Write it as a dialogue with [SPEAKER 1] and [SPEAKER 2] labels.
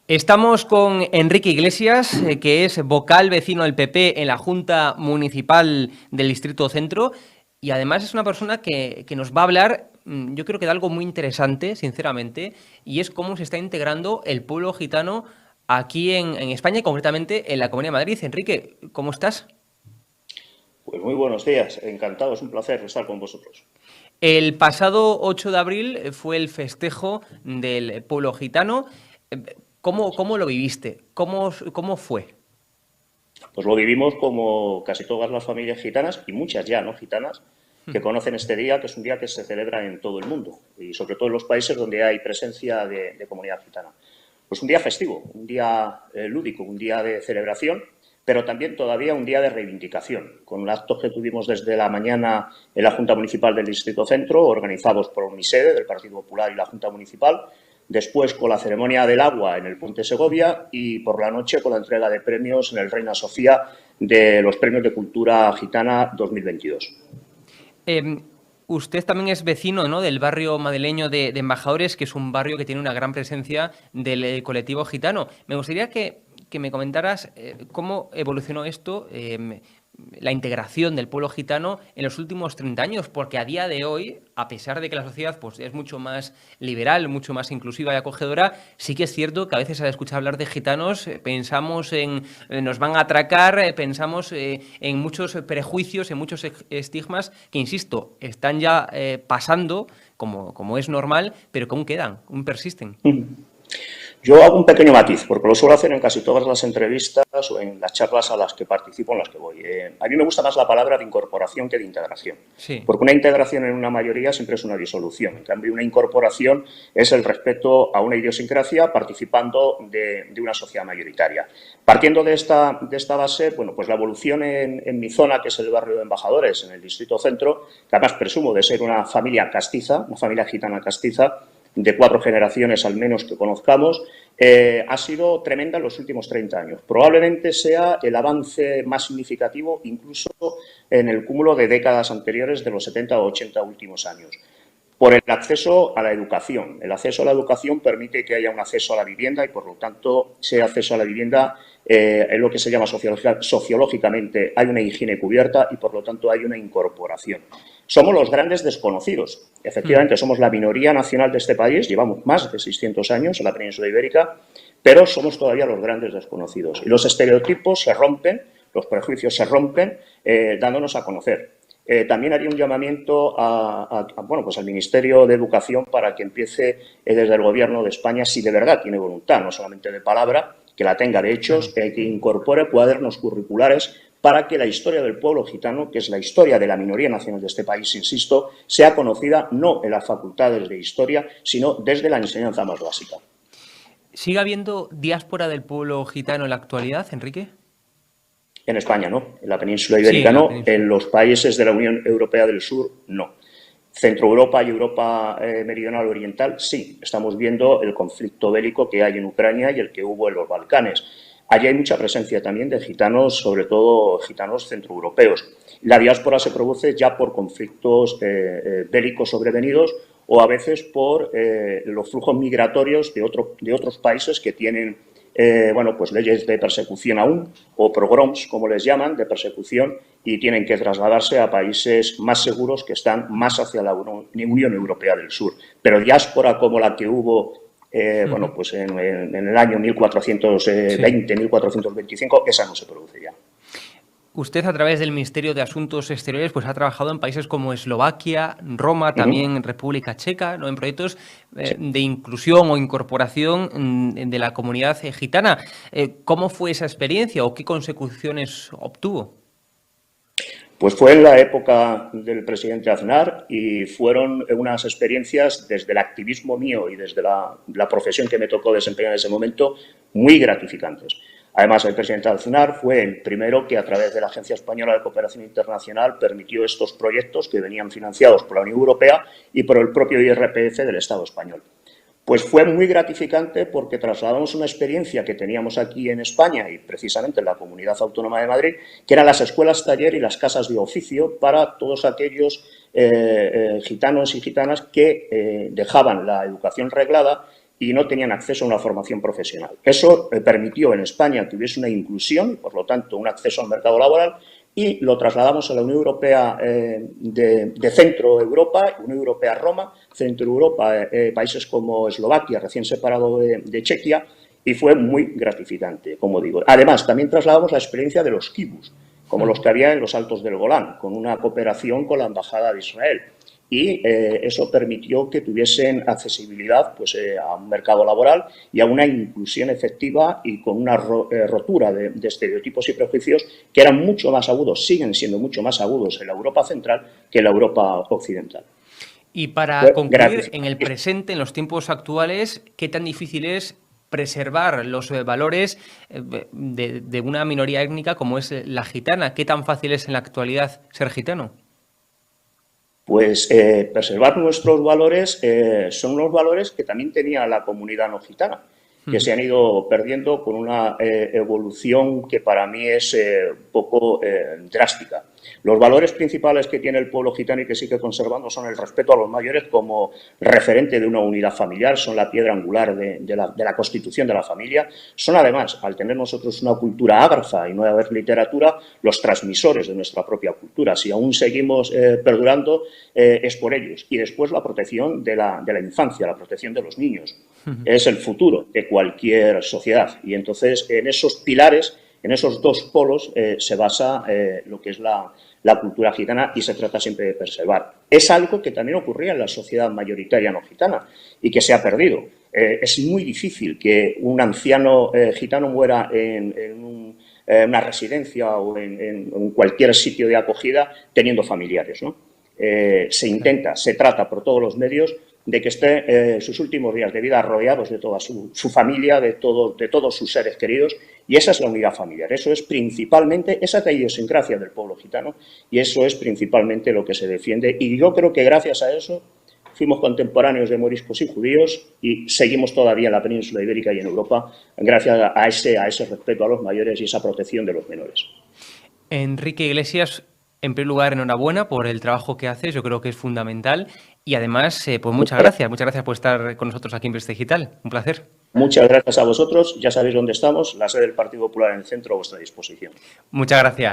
[SPEAKER 1] Estamos con Enrique Iglesias, que es vocal vecino del PP en la Junta Municipal del Distrito Centro, y además es una persona que nos va a hablar, yo creo que de algo muy interesante, sinceramente, y es cómo se está integrando el pueblo gitano aquí en España y concretamente en la Comunidad de Madrid. Enrique, ¿cómo estás?
[SPEAKER 2] Pues muy buenos días, encantado, es un placer estar con vosotros.
[SPEAKER 1] El pasado 8 de abril fue el festejo del pueblo gitano. ¿Cómo lo viviste? ¿Cómo fue?
[SPEAKER 2] Pues lo vivimos como casi todas las familias gitanas, y muchas ya no gitanas, que conocen este día, que es un día que se celebra en todo el mundo, y sobre todo en los países donde hay presencia de comunidad gitana. Pues un día festivo, un día lúdico, un día de celebración, pero también todavía un día de reivindicación, con actos que tuvimos desde la mañana en la Junta Municipal del Distrito Centro, organizados por mi sede, del Partido Popular y la Junta Municipal, después con la ceremonia del agua en el Puente Segovia y por la noche con la entrega de premios en el Reina Sofía de los Premios de Cultura Gitana 2022.
[SPEAKER 1] Eh, Usted también es vecino, ¿no?, del barrio madrileño de Embajadores, que es un barrio que tiene una gran presencia del colectivo gitano. Me gustaría que me comentaras cómo evolucionó esto, la integración del pueblo gitano en los últimos 30 años, porque a día de hoy, a pesar de que la sociedad pues, es mucho más liberal, mucho más inclusiva y acogedora, sí que es cierto que a veces al escuchar hablar de gitanos pensamos en nos van a atracar, pensamos en muchos prejuicios, en muchos estigmas que, insisto, están ya pasando, como es normal, pero que aún quedan, aún persisten.
[SPEAKER 2] Yo hago un pequeño matiz, porque lo suelo hacer en casi todas las entrevistas o en las charlas a las que participo, en las que voy. A mí me gusta más la palabra de incorporación que de integración,
[SPEAKER 1] Sí.
[SPEAKER 2] porque una integración en una mayoría siempre es una disolución. En cambio, una incorporación es el respeto a una idiosincrasia participando de una sociedad mayoritaria. Partiendo de esta base, bueno, pues la evolución en mi zona, que es el barrio de Embajadores, en el Distrito Centro, que además presumo de ser una familia castiza, una familia gitana castiza, de 4 generaciones al menos que conozcamos, ha sido tremenda en los últimos 30 años. Probablemente sea el avance más significativo incluso en el cúmulo de décadas anteriores de los 70 o 80 últimos años. Por el acceso a la educación. El acceso a la educación permite que haya un acceso a la vivienda y, por lo tanto, ese acceso a la vivienda es lo que se llama sociológicamente, hay una higiene cubierta y, por lo tanto, hay una incorporación. Somos los grandes desconocidos. Efectivamente, somos la minoría nacional de este país, llevamos más de 600 años en la península ibérica, pero somos todavía los grandes desconocidos. Y los estereotipos se rompen, los prejuicios se rompen, dándonos a conocer. También haría un llamamiento bueno, pues al Ministerio de Educación para que empiece desde el Gobierno de España, si de verdad tiene voluntad, no solamente de palabra, que la tenga de hechos, que incorpore cuadernos curriculares para que la historia del pueblo gitano, que es la historia de la minoría nacional de este país, insisto, sea conocida no en las facultades de historia, sino desde la enseñanza más básica.
[SPEAKER 1] ¿Sigue habiendo diáspora del pueblo gitano en la actualidad, Enrique?
[SPEAKER 2] En España no, en la península
[SPEAKER 1] Sí,
[SPEAKER 2] ibérica
[SPEAKER 1] en la
[SPEAKER 2] no,
[SPEAKER 1] península.
[SPEAKER 2] en los países de la Unión Europea del Sur no. Centro Europa y Europa meridional oriental, sí, estamos viendo el conflicto bélico que hay en Ucrania y el que hubo en los Balcanes. Allí hay mucha presencia también de gitanos, sobre todo gitanos centroeuropeos. La diáspora se produce ya por conflictos bélicos sobrevenidos o a veces por los flujos migratorios de otros países que tienen bueno, pues leyes de persecución aún, o pogroms, como les llaman, de persecución, y tienen que trasladarse a países más seguros que están más hacia la Unión Europea del Sur. Pero diáspora como la que hubo bueno, pues en el año
[SPEAKER 1] Sí.
[SPEAKER 2] 1420, 1425, esa no se produce ya.
[SPEAKER 1] Usted, a través del Ministerio de Asuntos Exteriores, pues ha trabajado en países como Eslovaquia, Roma,
[SPEAKER 2] Uh -huh.
[SPEAKER 1] también en República Checa, ¿no?, en proyectos
[SPEAKER 2] Sí.
[SPEAKER 1] de inclusión o incorporación de la comunidad gitana. ¿Cómo fue esa experiencia o qué consecuciones obtuvo?
[SPEAKER 2] Pues fue en la época del presidente Aznar y fueron unas experiencias desde el activismo mío y desde la profesión que me tocó desempeñar en ese momento muy gratificantes. Además, el presidente Aznar fue el primero que, a través de la Agencia Española de Cooperación Internacional, permitió estos proyectos que venían financiados por la Unión Europea y por el propio IRPF del Estado español. Pues fue muy gratificante porque trasladamos una experiencia que teníamos aquí en España y precisamente en la Comunidad Autónoma de Madrid, que eran las escuelas taller y las casas de oficio para todos aquellos gitanos y gitanas que dejaban la educación reglada y no tenían acceso a una formación profesional. Eso permitió en España que hubiese una inclusión, por lo tanto, un acceso al mercado laboral, y lo trasladamos a la Unión Europea de Centro Europa, Unión Europea Roma, Centro Europa, países como Eslovaquia, recién separado de Chequia, y fue muy gratificante, como digo. Además, también trasladamos la experiencia de los kibus, como los que había en los Altos del Golán, con una cooperación con la Embajada de Israel. Y eso permitió que tuviesen accesibilidad pues, a un mercado laboral y a una inclusión efectiva y con una rotura de estereotipos y prejuicios que eran mucho más agudos, siguen siendo mucho más agudos en la Europa central que en la Europa occidental.
[SPEAKER 1] Y para concluir, en el presente, en los tiempos actuales, ¿qué tan difícil es preservar los valores de una minoría étnica como es la gitana? ¿Qué tan fácil es en la actualidad ser gitano?
[SPEAKER 2] Pues preservar nuestros valores son unos valores que también tenía la comunidad no gitana, que se han ido perdiendo con una evolución que para mí es un poco drástica. Los valores principales que tiene el pueblo gitano y que sigue conservando son el respeto a los mayores como referente de una unidad familiar, son la piedra angular de la constitución de la familia, son además, al tener nosotros una cultura ágrafa y no haber literatura, los transmisores de nuestra propia cultura. Si aún seguimos perdurando, es por ellos. Y después la protección de la infancia, la protección de los niños. Es el futuro de cualquier sociedad. Y entonces, en esos pilares, en esos dos polos, se basa lo que es la cultura gitana y se trata siempre de preservar. Es algo que también ocurría en la sociedad mayoritaria no gitana y que se ha perdido. Es muy difícil que un anciano gitano muera en una residencia o en cualquier sitio de acogida teniendo familiares, ¿no? Se intenta, se trata por todos los medios de que esté sus últimos días de vida rodeados de toda su familia, de todos sus seres queridos, y esa es la unidad familiar. Eso es principalmente, esa es la idiosincrasia del pueblo gitano, y eso es principalmente lo que se defiende, y yo creo que gracias a eso fuimos contemporáneos de moriscos y judíos y seguimos todavía en la península ibérica y en Europa gracias a ese respeto a los mayores y esa protección de los menores.
[SPEAKER 1] Enrique Iglesias, en primer lugar, enhorabuena por el trabajo que haces, yo creo que es fundamental. Y además, pues muchas gracias por estar con nosotros aquí en Prestige Digital. Un placer.
[SPEAKER 2] Muchas gracias a vosotros, ya sabéis dónde estamos, la sede del Partido Popular en el centro a vuestra disposición.
[SPEAKER 1] Muchas gracias.